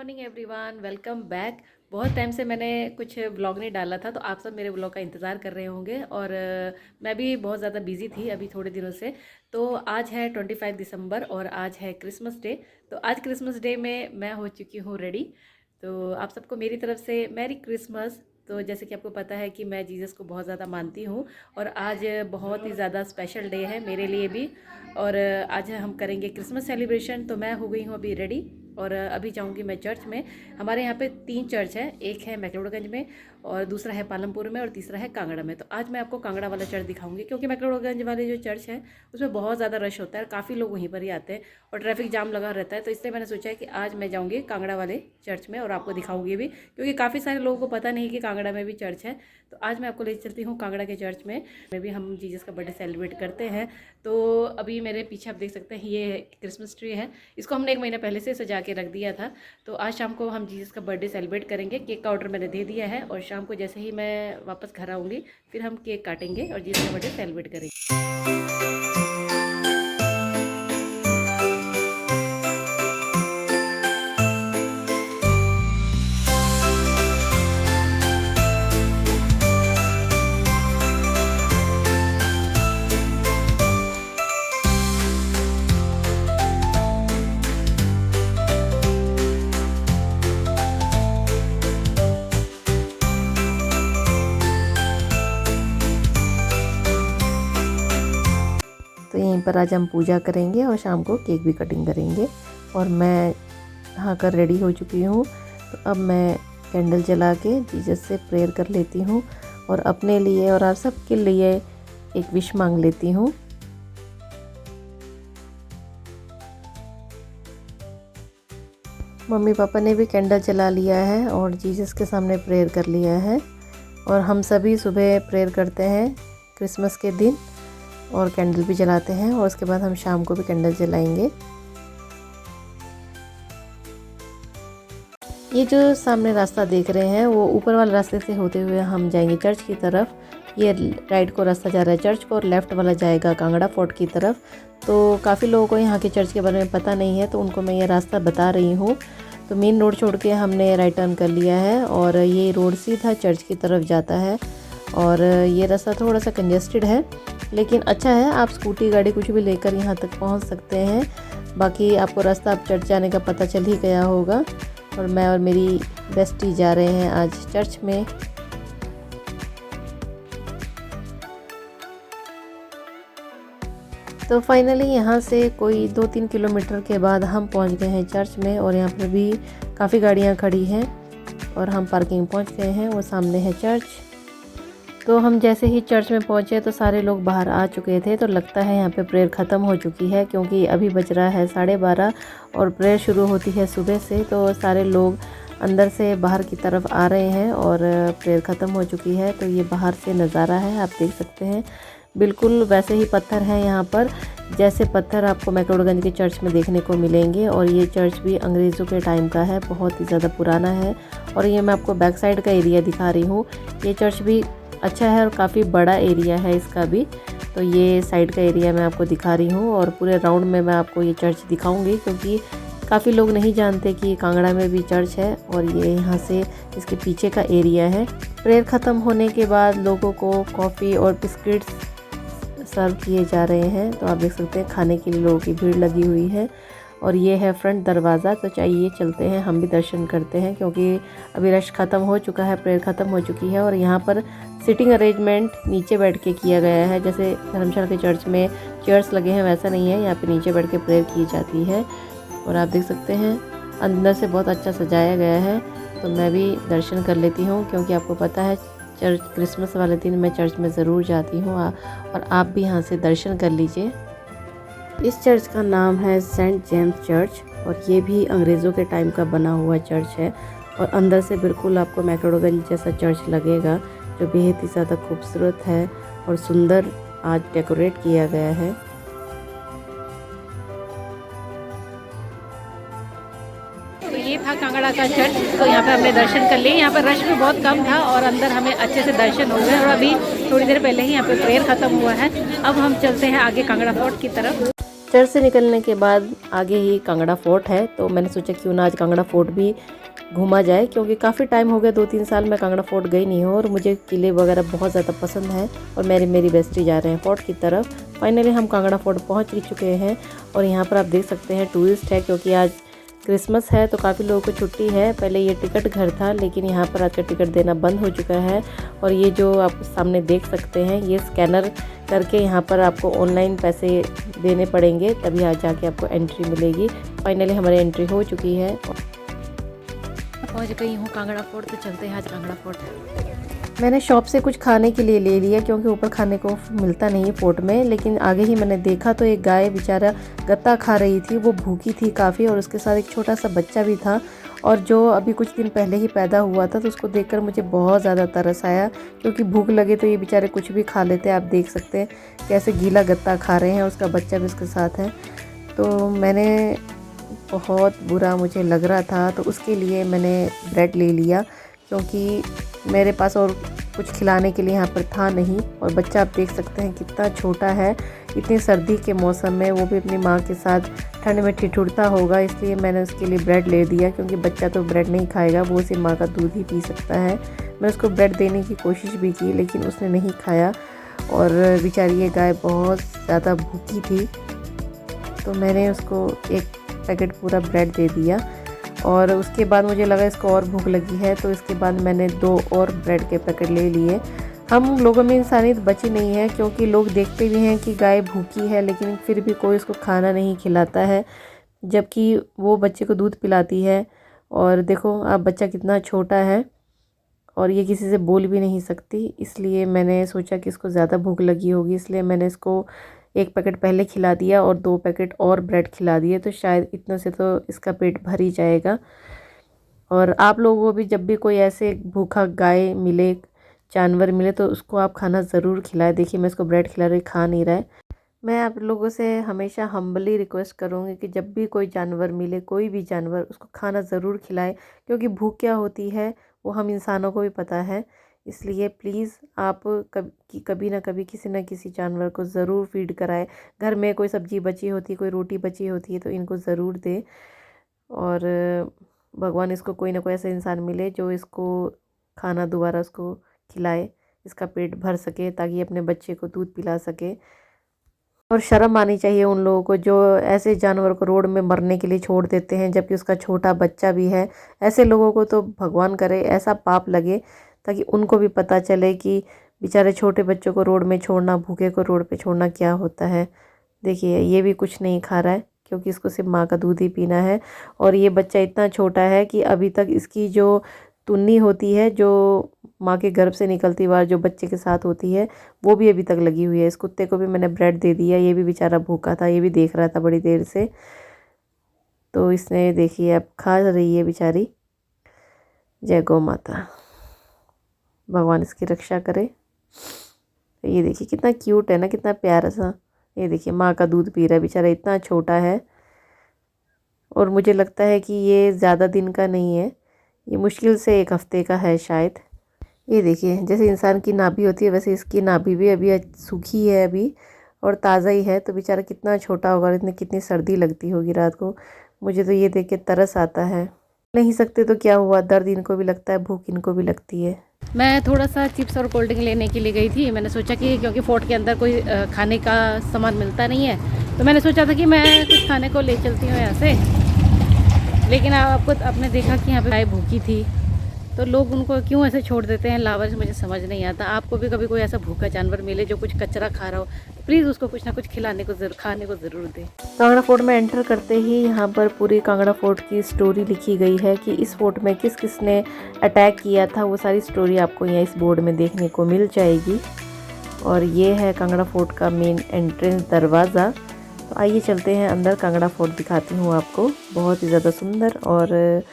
Morning everyone, welcome back. बहुत time से मैंने कुछ व्लॉग नहीं डाला था, तो आप सब मेरे व्लॉग का इंतज़ार कर रहे होंगे। और मैं भी बहुत ज़्यादा बिजी थी अभी थोड़े दिनों से। तो आज है 25 दिसंबर और आज है क्रिसमस डे। तो आज क्रिसमस डे में मैं हो चुकी हूँ रेडी। तो आप सबको मेरी तरफ से मैरी क्रिसमस। तो जैसे कि आपको पता है कि मैं जीसस को बहुत ज़्यादा मानती हूँ और आज बहुत ही ज़्यादा स्पेशल डे है मेरे लिए भी। और आज हम करेंगे क्रिसमस सेलिब्रेशन। तो मैं हो गई हूँ अभी रेडी और अभी जाऊंगी मैं चर्च में। हमारे यहाँ पे 3 चर्च है, एक है मैक्लोडगंज में और दूसरा है पालमपुर में और तीसरा है कांगड़ा में। तो आज मैं आपको कांगड़ा वाला चर्च दिखाऊंगी, क्योंकि मैक्लोडगंज वाले जो चर्च है उसमें बहुत ज़्यादा रश होता है और काफ़ी लोग वहीं पर ही आते हैं और ट्रैफिक जाम लगा रहता है। तो इसलिए मैंने सोचा है कि आज मैं जाऊँगी कांगड़ा वाले चर्च में और आपको दिखाऊंगी भी, क्योंकि काफ़ी सारे लोगों को पता नहीं कि कांगड़ा में भी चर्च है। तो आज मैं आपको ले चलती हूँ कांगड़ा के चर्च में भी हम जीसस का बर्थडे सेलिब्रेट करते हैं। तो अभी मेरे पीछे आप देख सकते हैं ये क्रिसमस ट्री है, इसको हमने 1 महीना पहले से सजा के रख दिया था। तो आज शाम को हम जीसस का बर्थडे सेलिब्रेट करेंगे। केक का ऑर्डर मैंने दे दिया है और शाम को जैसे ही मैं वापस घर आऊँगी फिर हम केक काटेंगे और जीसस का बर्थडे सेलिब्रेट करेंगे। तो यहीं पर आज हम पूजा करेंगे और शाम को केक भी कटिंग करेंगे। और मैं नहाकर रेडी हो चुकी हूँ। तो अब मैं कैंडल जला के जीसस से प्रेयर कर लेती हूँ और अपने लिए और आप सबके लिए एक विश मांग लेती हूँ। मम्मी पापा ने भी कैंडल जला लिया है और जीसस के सामने प्रेयर कर लिया है। और हम सभी सुबह प्रेयर करते हैं क्रिसमस के दिन और कैंडल भी जलाते हैं और उसके बाद हम शाम को भी कैंडल जलाएंगे। ये जो सामने रास्ता देख रहे हैं वो ऊपर वाले रास्ते से होते हुए हम जाएंगे चर्च की तरफ। ये राइट को रास्ता जा रहा है चर्च को और लेफ़्ट वाला जाएगा कांगड़ा फोर्ट की तरफ। तो काफ़ी लोगों को यहाँ के चर्च के बारे में पता नहीं है, तो उनको मैं ये रास्ता बता रही हूँ। तो मेन रोड छोड़ के हमने राइट टर्न कर लिया है और ये रोड सीधा चर्च की तरफ जाता है। और ये रास्ता थोड़ा सा कंजेस्टेड है लेकिन अच्छा है, आप स्कूटी गाड़ी कुछ भी लेकर यहाँ तक पहुँच सकते हैं। बाकी आपको रास्ता अब चर्च जाने का पता चल ही गया होगा। और मैं और मेरी बेस्टी जा रहे हैं आज चर्च में। तो फाइनली यहाँ से कोई 2-3 किलोमीटर के बाद हम पहुँच गए हैं चर्च में और यहाँ पर भी काफ़ी गाड़ियाँ खड़ी हैं और हम पार्किंग पहुँच गए हैं। वो सामने है चर्च। तो हम जैसे ही चर्च में पहुँचे तो सारे लोग बाहर आ चुके थे। तो लगता है यहाँ पे प्रेयर ख़त्म हो चुकी है, क्योंकि अभी बज रहा है 12:30 और प्रेयर शुरू होती है सुबह से। तो सारे लोग अंदर से बाहर की तरफ आ रहे हैं और प्रेयर ख़त्म हो चुकी है। तो ये बाहर से नज़ारा है, आप देख सकते हैं। बिल्कुल वैसे ही पत्थर हैं यहाँ पर जैसे पत्थर आपको मैक्लोडगंज के चर्च में देखने को मिलेंगे। और ये चर्च भी अंग्रेज़ों के टाइम का है, बहुत ही ज़्यादा पुराना है। और ये मैं आपको बैक साइड का एरिया दिखा रही हूँ। ये चर्च भी अच्छा है और काफ़ी बड़ा एरिया है इसका भी। तो ये साइड का एरिया मैं आपको दिखा रही हूँ और पूरे राउंड में मैं आपको ये चर्च दिखाऊंगी, क्योंकि काफ़ी लोग नहीं जानते कि कांगड़ा में भी चर्च है। और ये यहाँ से इसके पीछे का एरिया है। प्रेयर ख़त्म होने के बाद लोगों को कॉफ़ी और बिस्किट्स सर्व किए जा रहे हैं। तो आप देख सकते हैं खाने के लिए लोगों की भीड़ लगी हुई है। और ये है फ्रंट दरवाज़ा। तो चाहिए चलते हैं हम भी दर्शन करते हैं, क्योंकि अभी रश ख़त्म हो चुका है, प्रेयर ख़त्म हो चुकी है। और यहाँ पर सिटिंग अरेंजमेंट नीचे बैठ के किया गया है। जैसे धर्मशाला के चर्च में चेयर्स लगे हैं वैसा नहीं है, यहाँ पे नीचे बैठ के प्रेयर की जाती है। और आप देख सकते हैं अंदर से बहुत अच्छा सजाया गया है। तो मैं भी दर्शन कर लेती हूँ, क्योंकि आपको पता है चर्च क्रिसमस वाले दिन मैं चर्च में ज़रूर जाती हूँ। और आप भी यहाँ से दर्शन कर लीजिए। इस चर्च का नाम है सेंट जेम्स चर्च और ये भी अंग्रेज़ों के टाइम का बना हुआ चर्च है। और अंदर से बिल्कुल आपको मैक्लोडगंज जैसा चर्च लगेगा, जो बेहद ही ज़्यादा खूबसूरत है और सुंदर आज डेकोरेट किया गया है। तो ये था कांगड़ा का चर्च। तो यहाँ पे हमने दर्शन कर लिए। यहाँ पर रश भी बहुत कम था और अंदर हमें अच्छे से दर्शन हो गए। और अभी थोड़ी देर पहले ही यहाँ पे प्रेयर ख़त्म हुआ है। अब हम चलते हैं आगे कांगड़ा फोर्ट की तरफ। चर्च से निकलने के बाद आगे ही कांगड़ा फोर्ट है, तो मैंने सोचा क्यों ना आज कांगड़ा फोर्ट भी घूमा जाए, क्योंकि काफ़ी टाइम हो गया, 2-3 साल मैं कांगड़ा फोर्ट गई नहीं हूँ और मुझे किले वगैरह बहुत ज़्यादा पसंद है। और मेरी बेस्टी जा रहे हैं फोर्ट की तरफ। फाइनली हम कांगड़ा फोर्ट पहुँच ही चुके हैं और यहाँ पर आप देख सकते हैं टूरिस्ट है, क्योंकि आज क्रिसमस है तो काफ़ी लोगों को छुट्टी है। पहले ये टिकट घर था, लेकिन यहाँ पर आज का टिकट देना बंद हो चुका है। और ये जो आप सामने देख सकते हैं, ये स्कैनर करके यहाँ पर आपको ऑनलाइन पैसे देने पड़ेंगे, तभी आज जाके आपको एंट्री मिलेगी। फाइनली हमारी एंट्री हो चुकी है। पहुँच गई हूँ कांगड़ा फोर्ट, तो चलते हैं आज कांगड़ा फोर्ट। मैंने शॉप से कुछ खाने के लिए ले लिया, क्योंकि ऊपर खाने को मिलता नहीं है फोर्ट में। लेकिन आगे ही मैंने देखा तो एक गाय बेचारा गत्ता खा रही थी, वो भूखी थी काफ़ी, और उसके साथ एक छोटा सा बच्चा भी था, और जो अभी कुछ दिन पहले ही पैदा हुआ था। तो उसको देखकर मुझे बहुत ज़्यादा तरस आया, क्योंकि भूख लगे तो ये बेचारे कुछ भी खा लेते हैं। आप देख सकते हैं कैसे गीला गत्ता खा रहे हैं, उसका बच्चा भी उसके साथ है। तो मैंने बहुत बुरा मुझे लग रहा था, तो उसके लिए मैंने ब्रेड ले लिया, क्योंकि मेरे पास और कुछ खिलाने के लिए यहाँ पर था नहीं। और बच्चा आप देख सकते हैं कितना छोटा है, इतनी सर्दी के मौसम में वो भी अपनी माँ के साथ ठंड में ठिठुरता होगा, इसलिए मैंने उसके लिए ब्रेड ले दिया, क्योंकि बच्चा तो ब्रेड नहीं खाएगा, वो सिर्फ माँ का दूध ही पी सकता है। मैं उसको ब्रेड देने की कोशिश भी की, लेकिन उसने नहीं खाया, और बेचारी ये गाय बहुत ज़्यादा भूखी थी। तो मैंने उसको एक पैकेट पूरा ब्रेड दे दिया, और उसके बाद मुझे लगा इसको और भूख लगी है, तो इसके बाद मैंने 2 और ब्रेड के पैकेट ले लिए। हम लोगों में इंसानियत बची नहीं है, क्योंकि लोग देखते भी हैं कि गाय भूखी है, लेकिन फिर भी कोई उसको खाना नहीं खिलाता है, जबकि वो बच्चे को दूध पिलाती है। और देखो अब बच्चा कितना छोटा है, और ये किसी से बोल भी नहीं सकती। इसलिए मैंने सोचा कि इसको ज़्यादा भूख लगी होगी, इसलिए मैंने इसको 1 पैकेट पहले खिला दिया और 2 पैकेट और ब्रेड खिला दिए, तो शायद इतने से तो इसका पेट भर ही जाएगा। और आप लोगों को भी जब भी कोई ऐसे भूखा गाय मिले, जानवर मिले, तो उसको आप खाना ज़रूर खिलाएं। देखिए मैं इसको ब्रेड खिला रही, खा नहीं रहा है। मैं आप लोगों से हमेशा हम्बली रिक्वेस्ट करूँगी कि जब भी कोई जानवर मिले, कोई भी जानवर, उसको खाना ज़रूर खिलाएं, क्योंकि भूख क्या होती है वो हम इंसानों को भी पता है। इसलिए प्लीज़ आप कभी ना कभी किसी न किसी जानवर को ज़रूर फीड कराएं। घर में कोई सब्ज़ी बची होती है, कोई रोटी बची होती है, तो इनको ज़रूर दें। और भगवान इसको कोई ना कोई ऐसा इंसान मिले जो इसको खाना दोबारा उसको खिलाए, इसका पेट भर सके, ताकि अपने बच्चे को दूध पिला सके। और शर्म आनी चाहिए उन लोगों को जो ऐसे जानवर को रोड में मरने के लिए छोड़ देते हैं, जबकि उसका छोटा बच्चा भी है। ऐसे लोगों को तो भगवान करे ऐसा पाप लगे, ताकि उनको भी पता चले कि बेचारे छोटे बच्चों को रोड में छोड़ना, भूखे को रोड पे छोड़ना क्या होता है। देखिए ये भी कुछ नहीं खा रहा है, क्योंकि इसको सिर्फ माँ का दूध ही पीना है। और ये बच्चा इतना छोटा है कि अभी तक इसकी जो तुन्नी होती है, जो माँ के गर्भ से निकलती बार जो बच्चे के साथ होती है, वो भी अभी तक लगी हुई है। इस कुत्ते को भी मैंने ब्रेड दे दिया, ये भी बेचारा भूखा था, ये भी देख रहा था बड़ी देर से। तो इसने देखिए अब खा रही है बेचारी। जय गौ माता, भगवान इसकी रक्षा करे। ये देखिए कितना क्यूट है ना, कितना प्यारा सा। ये देखिए माँ का दूध पी रहा है बेचारा, इतना छोटा है। और मुझे लगता है कि ये ज़्यादा दिन का नहीं है, ये मुश्किल से 1 हफ्ते का है शायद। ये देखिए जैसे इंसान की नाभि होती है, वैसे इसकी नाभि भी अभी सूखी है अभी, और ताज़ा ही है। तो बेचारा कितना छोटा होगा, और इतनी कितनी सर्दी लगती होगी रात को। मुझे तो ये देख के तरस आता है। नहीं सकते तो क्या हुआ, दर्द इनको भी लगता है, भूख इनको भी लगती है। मैं थोड़ा सा चिप्स और कोल्ड ड्रिंक लेने के लिए गई थी। मैंने सोचा कि क्योंकि फोर्ट के अंदर कोई खाने का सामान मिलता नहीं है, तो मैंने सोचा था कि मैं कुछ खाने को ले चलती हूँ यहाँ से। लेकिन आपने देखा कि यहाँ पे गाय भूखी थी, तो लोग उनको क्यों ऐसे छोड़ देते हैं लावारिस, मुझे समझ नहीं आता। आपको भी कभी कोई ऐसा भूखा जानवर मिले जो कुछ कचरा खा रहा हो, तो प्लीज़ उसको कुछ ना कुछ खाने को ज़रूर दें। कांगड़ा फोर्ट में एंटर करते ही यहाँ पर पूरी कांगड़ा फोर्ट की स्टोरी लिखी गई है कि इस फोर्ट में किस किस ने अटैक किया था। वो सारी स्टोरी आपको यहाँ इस बोर्ड में देखने को मिल जाएगी। और ये है कांगड़ा फोर्ट का मेन एंट्रेंस दरवाज़ा। तो आइए चलते हैं अंदर, कांगड़ा फोर्ट दिखाती हूँ आपको। बहुत ही ज़्यादा सुंदर और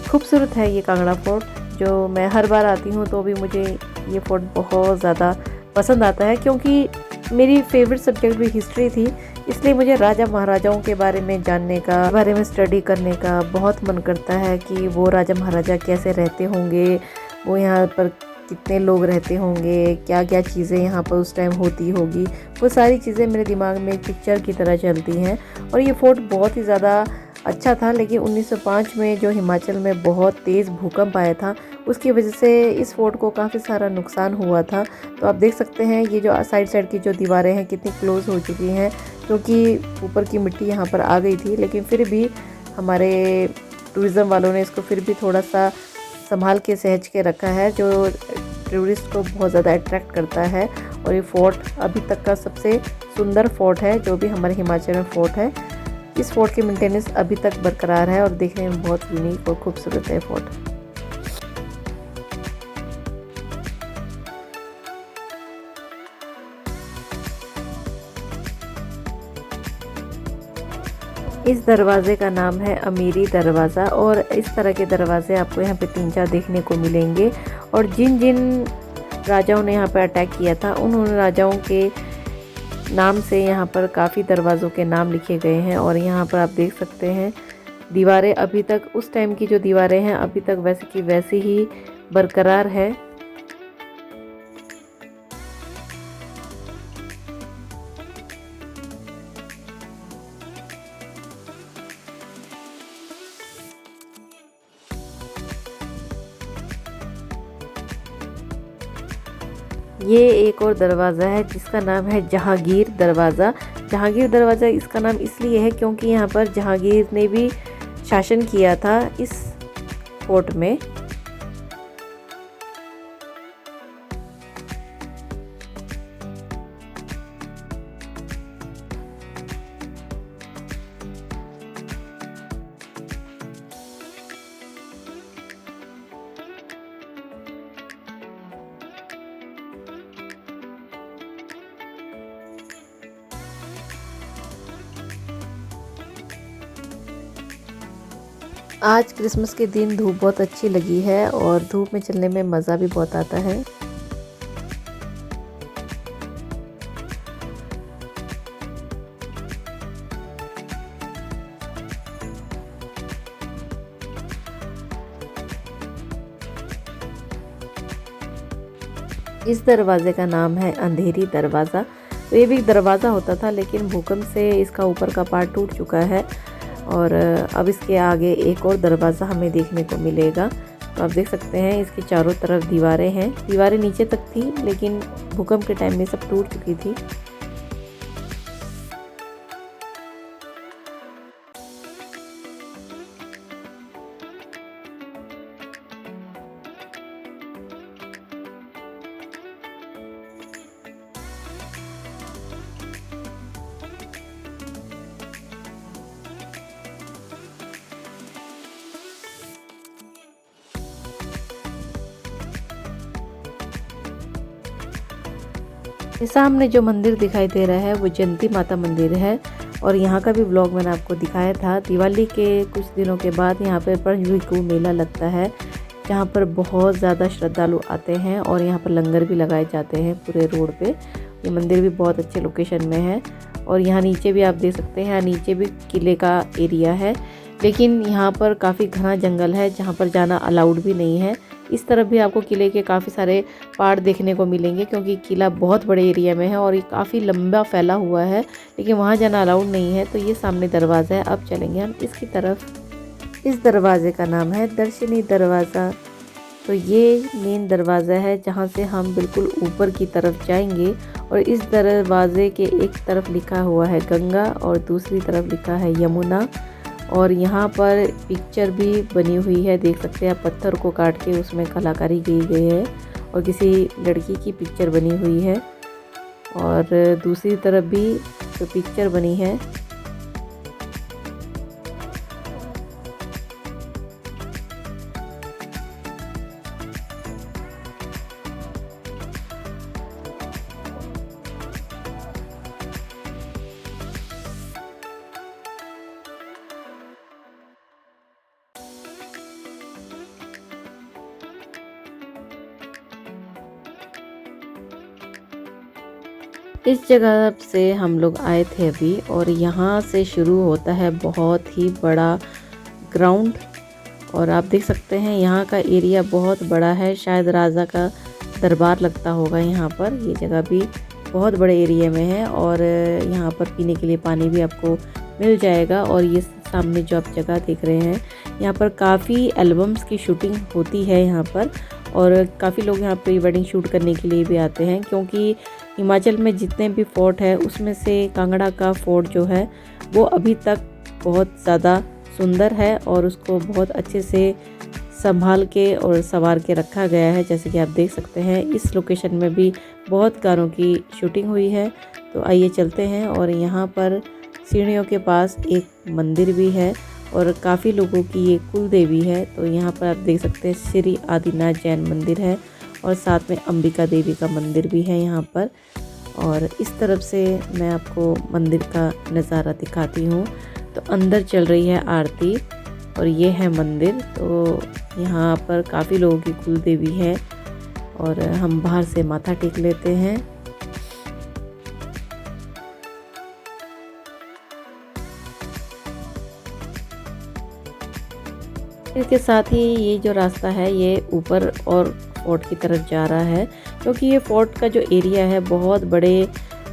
खूबसूरत है ये कांगड़ा फोर्ट, जो मैं हर बार आती हूँ तो भी मुझे ये फोर्ट बहुत ज़्यादा पसंद आता है, क्योंकि मेरी फेवरेट सब्जेक्ट भी हिस्ट्री थी। इसलिए मुझे राजा महाराजाओं के बारे में जानने का, बारे में स्टडी करने का बहुत मन करता है कि वो राजा महाराजा कैसे रहते होंगे, वो यहाँ पर कितने लोग रहते होंगे, क्या क्या चीज़ें यहाँ पर उस टाइम होती होगी, वो सारी चीज़ें मेरे दिमाग में एक पिक्चर की तरह चलती हैं। और ये फोर्ट बहुत ही ज़्यादा अच्छा था, लेकिन 1905 में जो हिमाचल में बहुत तेज़ भूकंप आया था उसकी वजह से इस फोर्ट को काफ़ी सारा नुकसान हुआ था। तो आप देख सकते हैं ये जो साइड साइड की जो दीवारें हैं कितनी क्लोज हो चुकी हैं, क्योंकि ऊपर की मिट्टी यहाँ पर आ गई थी। लेकिन फिर भी हमारे टूरिज़्म वालों ने इसको फिर भी थोड़ा सा संभाल के सहज के रखा है, जो टूरिस्ट को बहुत ज़्यादा अट्रैक्ट करता है। और ये फोर्ट अभी तक का सबसे सुंदर फोर्ट है जो भी हमारे हिमाचल में फोर्ट है। इस फोर्ट की मेंटेनेंस अभी तक बरकरार है और देखने में बहुत यूनिक और खूबसूरत है फोर्ट। इस दरवाज़े का नाम है अमीरी दरवाज़ा और इस तरह के दरवाजे आपको यहाँ पे 3-4 देखने को मिलेंगे। और जिन जिन राजाओं ने यहाँ पर अटैक किया था उन राजाओं के नाम से यहाँ पर काफ़ी दरवाज़ों के नाम लिखे गए हैं। और यहाँ पर आप देख सकते हैं दीवारें अभी तक, उस टाइम की जो दीवारें हैं अभी तक वैसे की वैसी ही बरकरार है। ये एक और दरवाज़ा है जिसका नाम है जहांगीर दरवाज़ा। जहांगीर दरवाज़ा इसका नाम इसलिए है क्योंकि यहाँ पर जहांगीर ने भी शासन किया था इस फोर्ट में। आज क्रिसमस के दिन धूप बहुत अच्छी लगी है और धूप में चलने में मज़ा भी बहुत आता है। इस दरवाजे का नाम है अंधेरी दरवाज़ा। तो ये भी एक दरवाज़ा होता था, लेकिन भूकंप से इसका ऊपर का पार्ट टूट चुका है और अब इसके आगे एक और दरवाज़ा हमें देखने को मिलेगा। तो आप देख सकते हैं इसके चारों तरफ दीवारें हैं। दीवारें नीचे तक थी लेकिन भूकंप के टाइम में सब टूट चुकी थी। ये सामने जो मंदिर दिखाई दे रहा है वो जयंती माता मंदिर है और यहाँ का भी ब्लॉग मैंने आपको दिखाया था। दिवाली के कुछ दिनों के बाद यहाँ पर पंचबिकु मेला लगता है, जहाँ पर बहुत ज़्यादा श्रद्धालु आते हैं और यहाँ पर लंगर भी लगाए जाते हैं पूरे रोड पे। ये मंदिर भी बहुत अच्छे लोकेशन में है और यहाँ नीचे भी आप देख सकते हैं, यहाँ नीचे भी किले का एरिया है, लेकिन यहाँ पर काफ़ी घना जंगल है जहाँ पर जाना अलाउड भी नहीं है। इस तरफ भी आपको किले के काफ़ी सारे पार्ट देखने को मिलेंगे क्योंकि किला बहुत बड़े एरिया में है और ये काफ़ी लंबा फैला हुआ है, लेकिन वहाँ जाना अलाउड नहीं है। तो ये सामने दरवाज़ा है, अब चलेंगे हम इसकी तरफ। इस दरवाजे का नाम है दर्शनी दरवाज़ा। तो ये मेन दरवाज़ा है जहाँ से हम बिल्कुल ऊपर की तरफ जाएंगे और इस दरवाजे के एक तरफ लिखा हुआ है गंगा और दूसरी तरफ लिखा है यमुना। और यहाँ पर पिक्चर भी बनी हुई है, देख सकते हैं आप, पत्थर को काट के उसमें कलाकारी की गई है और किसी लड़की की पिक्चर बनी हुई है और दूसरी तरफ भी जो पिक्चर बनी है। इस जगह से हम लोग आए थे अभी और यहाँ से शुरू होता है बहुत ही बड़ा ग्राउंड और आप देख सकते हैं यहाँ का एरिया बहुत बड़ा है। शायद राजा का दरबार लगता होगा यहाँ पर। ये जगह भी बहुत बड़े एरिया में है और यहाँ पर पीने के लिए पानी भी आपको मिल जाएगा। और ये सामने जो आप जगह देख रहे हैं, यहाँ पर काफ़ी एल्बम्स की शूटिंग होती है यहाँ पर, और काफ़ी लोग यहाँ प्री वेडिंग शूट करने के लिए भी आते हैं, क्योंकि हिमाचल में जितने भी फोर्ट है उसमें से कांगड़ा का फोर्ट जो है वो अभी तक बहुत ज़्यादा सुंदर है और उसको बहुत अच्छे से संभाल के और संवार के रखा गया है। जैसे कि आप देख सकते हैं इस लोकेशन में भी बहुत गानों की शूटिंग हुई है। तो आइए चलते हैं। और यहाँ पर सीढ़ियों के पास एक मंदिर भी है और काफ़ी लोगों की ये कुल देवी है। तो यहाँ पर आप देख सकते हैं श्री आदिनाथ जैन मंदिर है और साथ में अंबिका देवी का मंदिर भी है यहाँ पर। और इस तरफ से मैं आपको मंदिर का नज़ारा दिखाती हूँ। तो अंदर चल रही है आरती और ये है मंदिर। तो यहाँ पर काफ़ी लोगों की कुल देवी है और हम बाहर से माथा टेक लेते हैं। इसके साथ ही ये जो रास्ता है ये ऊपर और फोर्ट की तरफ जा रहा है, क्योंकि ये फोर्ट का जो एरिया है बहुत बड़े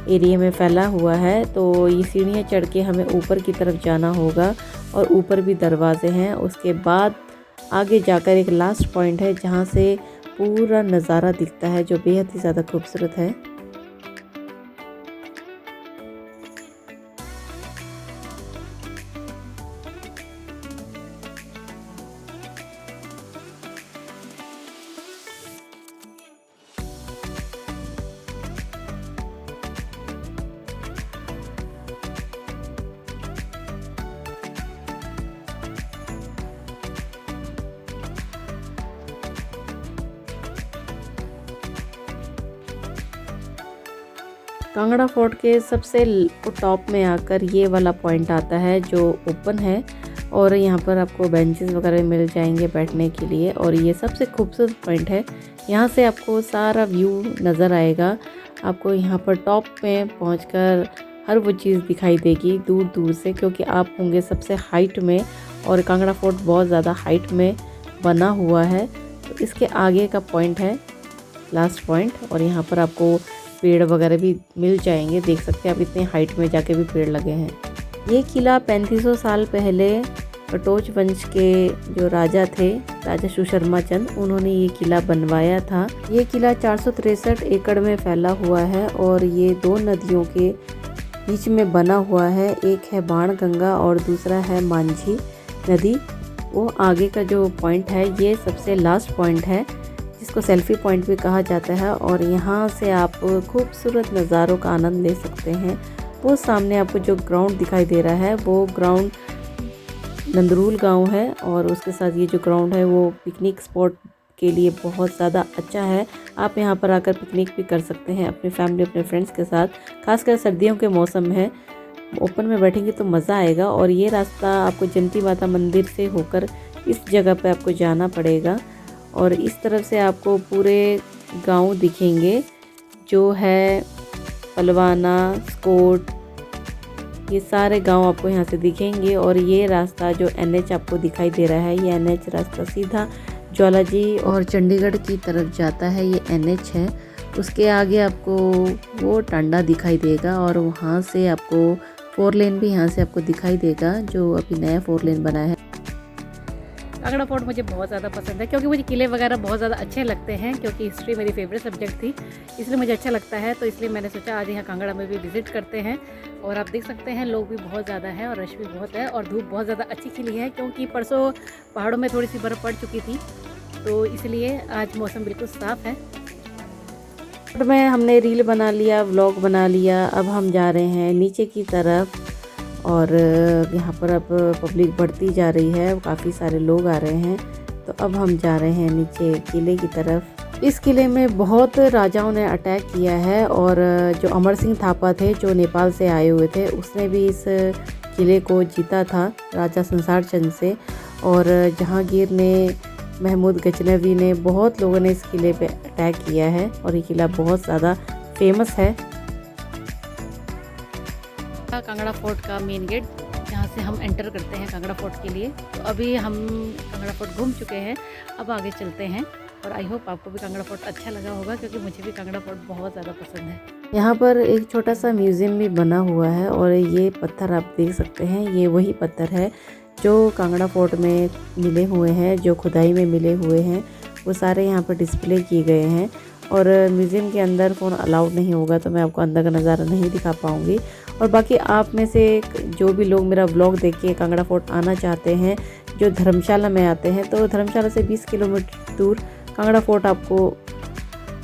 एरिया में फैला हुआ है। तो ये सीढ़ियाँ चढ़ के हमें ऊपर की तरफ जाना होगा और ऊपर भी दरवाजे हैं। उसके बाद आगे जाकर एक लास्ट पॉइंट है जहाँ से पूरा नज़ारा दिखता है, जो बेहद ही ज़्यादा खूबसूरत है। कांगड़ा फोर्ट के सबसे टॉप में आकर ये वाला पॉइंट आता है जो ओपन है और यहाँ पर आपको बेंचेस वगैरह मिल जाएंगे बैठने के लिए। और ये सबसे खूबसूरत पॉइंट है, यहाँ से आपको सारा व्यू नज़र आएगा। आपको यहाँ पर टॉप में पहुँचकर हर वो चीज़ दिखाई देगी दूर दूर से, क्योंकि आप होंगे सबसे हाइट में और कांगड़ा फोर्ट बहुत ज़्यादा हाइट में बना हुआ है। तो इसके आगे का पॉइंट है लास्ट पॉइंट और यहाँ पर आपको पेड़ वगैरह भी मिल जाएंगे। देख सकते हैं आप इतने हाइट में जाके भी पेड़ लगे हैं। ये किला 3500 साल पहले कटोच वंश के जो राजा थे, राजा सुशर्मा चंद, उन्होंने ये किला बनवाया था। ये किला 463 एकड़ में फैला हुआ है और ये दो नदियों के बीच में बना हुआ है। एक है बाणगंगा और दूसरा है मांझी नदी। वो आगे का जो पॉइंट है ये सबसे लास्ट पॉइंट है, जिसको सेल्फी पॉइंट भी कहा जाता है। और यहाँ से आप खूबसूरत नज़ारों का आनंद ले सकते हैं। वो सामने आपको जो ग्राउंड दिखाई दे रहा है वो ग्राउंड नंदरूल गांव है और उसके साथ ये जो ग्राउंड है वो पिकनिक स्पॉट के लिए बहुत ज़्यादा अच्छा है। आप यहाँ पर आकर पिकनिक भी कर सकते हैं अपनी फैमिली अपने फ्रेंड्स के साथ। खासकर सर्दियों के मौसम में ओपन में बैठेंगे तो मज़ा आएगा। और ये रास्ता आपको जयंती माता मंदिर से होकर इस जगह पे आपको जाना पड़ेगा और इस तरफ से आपको पूरे गांव दिखेंगे, जो है पलवाना, स्कोट, ये सारे गांव आपको यहाँ से दिखेंगे। और ये रास्ता जो NH आपको दिखाई दे रहा है, ये NH रास्ता सीधा ज्वालाजी और चंडीगढ़ की तरफ जाता है। ये NH है। उसके आगे आपको वो टांडा दिखाई देगा और वहाँ से आपको 4 लेन भी यहाँ से आपको दिखाई देगा, जो अभी नया 4 लेन बना है। कांगड़ा फोर्ट मुझे बहुत ज़्यादा पसंद है, क्योंकि मुझे किले वगैरह बहुत ज़्यादा अच्छे लगते हैं, क्योंकि हिस्ट्री मेरी फेवरेट सब्जेक्ट थी, इसलिए मुझे अच्छा लगता है। तो इसलिए मैंने सोचा आज यहाँ कांगड़ा में भी विज़िट करते हैं। और आप देख सकते हैं लोग भी बहुत ज़्यादा हैं और रश भी बहुत है और धूप बहुत ज़्यादा अच्छी खिली है, क्योंकि परसों पहाड़ों में थोड़ी सी बर्फ़ पड़ चुकी थी, तो इसलिए आज मौसम बिल्कुल साफ़ है। में हमने रील बना लिया, व्लॉग बना लिया। अब हम जा रहे हैं नीचे की तरफ और यहाँ पर अब पब्लिक बढ़ती जा रही है, काफ़ी सारे लोग आ रहे हैं। तो अब हम जा रहे हैं नीचे किले की तरफ। इस किले में बहुत राजाओं ने अटैक किया है और जो अमर सिंह थापा थे जो नेपाल से आए हुए थे, उसने भी इस किले को जीता था राजा संसार चंद से। और जहांगीर ने, महमूद गजनवी ने, बहुत लोगों ने इस किले पे अटैक किया है और ये किला बहुत ज़्यादा फेमस है। कांगड़ा फोर्ट का मेन गेट, जहाँ से हम एंटर करते हैं कांगड़ा फोर्ट के लिए। तो अभी हम कांगड़ा फोर्ट घूम चुके हैं, अब आगे चलते हैं और आई होप आपको भी कांगड़ा फोर्ट अच्छा लगा होगा, क्योंकि मुझे भी कांगड़ा फोर्ट बहुत ज़्यादा पसंद है। यहाँ पर एक छोटा सा म्यूज़ियम भी बना हुआ है और ये पत्थर आप देख सकते हैं, ये वही पत्थर है जो कांगड़ा फोर्ट में मिले हुए हैं, जो खुदाई में मिले हुए हैं, वो सारे यहाँ पर डिस्प्ले किए गए हैं। और म्यूज़ियम के अंदर फ़ोन अलाउड नहीं होगा, तो मैं आपको अंदर का नज़ारा नहीं दिखा पाऊँगी। और बाकी आप में से जो भी लोग मेरा व्लॉग देख के कांगड़ा फोर्ट आना चाहते हैं, जो धर्मशाला में आते हैं, तो धर्मशाला से 20 किलोमीटर दूर कांगड़ा फोर्ट आपको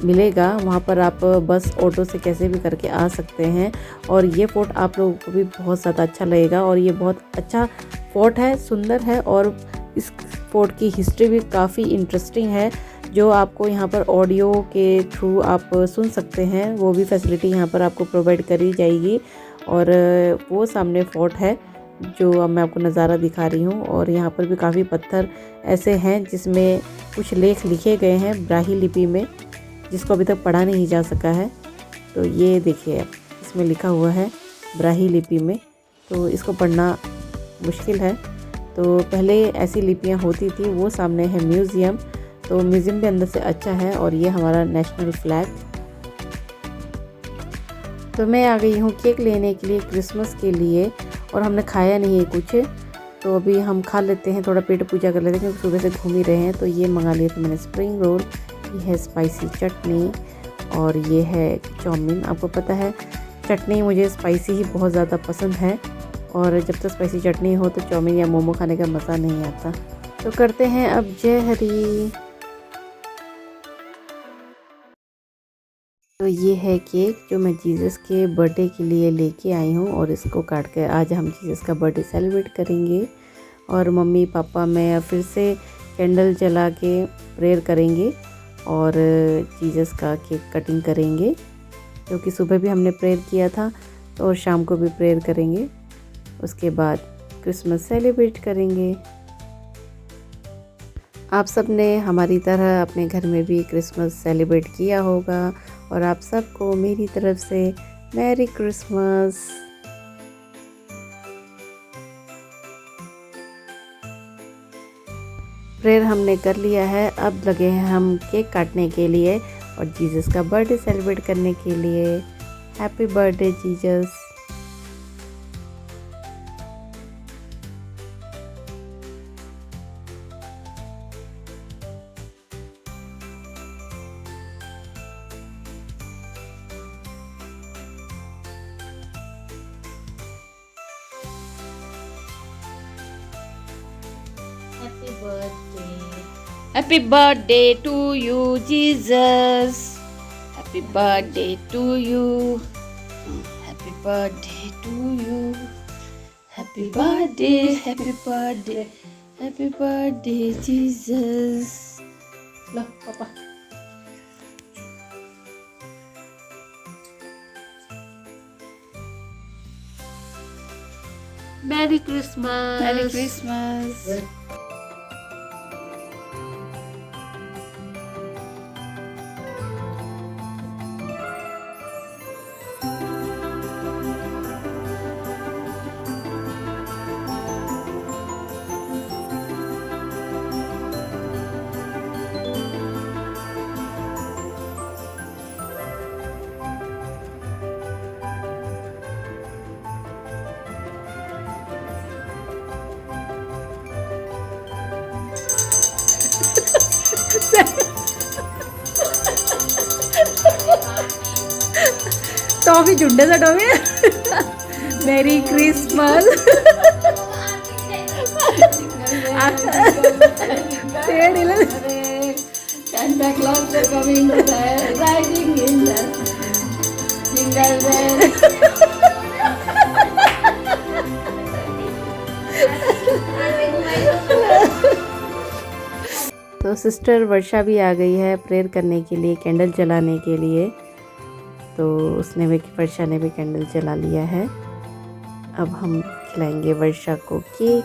मिलेगा। वहाँ पर आप बस ऑटो से कैसे भी करके आ सकते हैं और ये फ़ोर्ट आप लोगों को भी बहुत ज़्यादा अच्छा लगेगा। और ये बहुत अच्छा फ़ोर्ट है, सुंदर है और इस फ़ोर्ट की हिस्ट्री भी काफ़ी इंटरेस्टिंग है, जो आपको यहाँ पर ऑडियो के थ्रू आप सुन सकते हैं। वो भी फैसिलिटी यहाँ पर आपको प्रोवाइड करी जाएगी। और वो सामने फ़ोर्ट है जो अब मैं आपको नज़ारा दिखा रही हूँ। और यहाँ पर भी काफ़ी पत्थर ऐसे हैं जिसमें कुछ लेख लिखे गए हैं ब्राही लिपि में, जिसको अभी तक पढ़ा नहीं जा सका है। तो ये देखिए, इसमें लिखा हुआ है ब्राही लिपि में, तो इसको पढ़ना मुश्किल है। तो पहले ऐसी लिपियाँ होती थी। वो सामने है म्यूज़ियम, तो म्यूज़ियम भी अंदर से अच्छा है। और ये हमारा नेशनल फ्लैग। तो मैं आ गई हूँ केक लेने के लिए क्रिसमस के लिए, और हमने खाया नहीं है कुछ, तो अभी हम खा लेते हैं, थोड़ा पेट पूजा कर लेते हैं, क्योंकि सुबह से घूम ही रहे हैं। तो ये मंगा लिए थे मैंने स्प्रिंग रोल, ये है स्पाइसी चटनी, और ये है चाउमीन। आपको पता है चटनी मुझे स्पाइसी ही बहुत ज़्यादा पसंद है, और जब तक स्पाइसी चटनी हो तो चाउमीन या मोमो खाने का मज़ा नहीं आता। तो करते हैं अब जय हरी। तो ये है केक जो मैं जीसस के बर्थडे के लिए लेके आई हूँ, और इसको काट कर आज हम जीसस का बर्थडे सेलिब्रेट करेंगे। और मम्मी पापा मैं फिर से कैंडल जला के प्रेयर करेंगे और जीसस का केक कटिंग करेंगे, क्योंकि सुबह भी हमने प्रेयर किया था, तो और शाम को भी प्रेयर करेंगे। उसके बाद क्रिसमस सेलिब्रेट करेंगे। आप सब ने हमारी तरह अपने घर में भी क्रिसमस सेलिब्रेट किया होगा, और आप सबको मेरी तरफ से मैरी क्रिसमस। प्रेयर हमने कर लिया है, अब लगे हैं हम केक काटने के लिए और जीसस का बर्थडे सेलिब्रेट करने के लिए। Happy birthday Jesus. Happy birthday to you, Jesus. Happy birthday to you. Happy birthday to you. Happy birthday, happy birthday, happy birthday, Jesus. Look, Papa. Merry Christmas. Merry Christmas. Toffee झुंडे से toffee. Merry Christmas. Santa Claus is coming to the riding in the jingle bell. तो sister वर्षा भी आ गई है prayer करने के लिए, candle जलाने के लिए। तो उसने भी, वर्षा ने भी कैंडल जला लिया है। अब हम खिलाएंगे वर्षा को केक।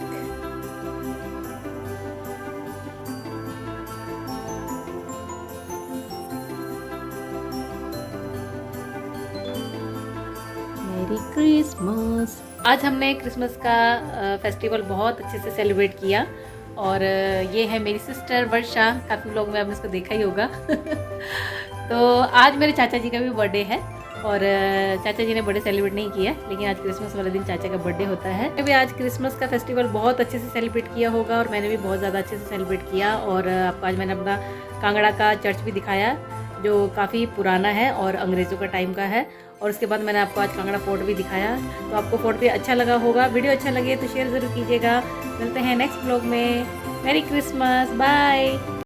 मेरी क्रिसमस। आज हमने क्रिसमस का फेस्टिवल बहुत अच्छे से सेलिब्रेट किया, और ये है मेरी सिस्टर वर्षा, काफ़ी लोग में आपने इसको देखा ही होगा। तो आज मेरे चाचा जी का भी बर्थडे है और चाचा जी ने बर्थडे सेलिब्रेट नहीं किया, लेकिन आज क्रिसमस वाले दिन चाचा का बर्थडे होता है। मैंने भी आज क्रिसमस का फेस्टिवल बहुत अच्छे से सेलिब्रेट किया होगा और मैंने भी बहुत ज़्यादा अच्छे से सेलिब्रेट किया। और आपको आज मैंने अपना कांगड़ा का चर्च भी दिखाया जो काफ़ी पुराना है और अंग्रेज़ों का टाइम का है। और उसके बाद मैंने आपको आज कांगड़ा फोर्ट भी दिखाया। तो आपको फोर्ट भी अच्छा लगा होगा। वीडियो अच्छा लगे तो शेयर ज़रूर कीजिएगा। मिलते हैं नेक्स्ट ब्लॉग में। Merry Christmas, bye.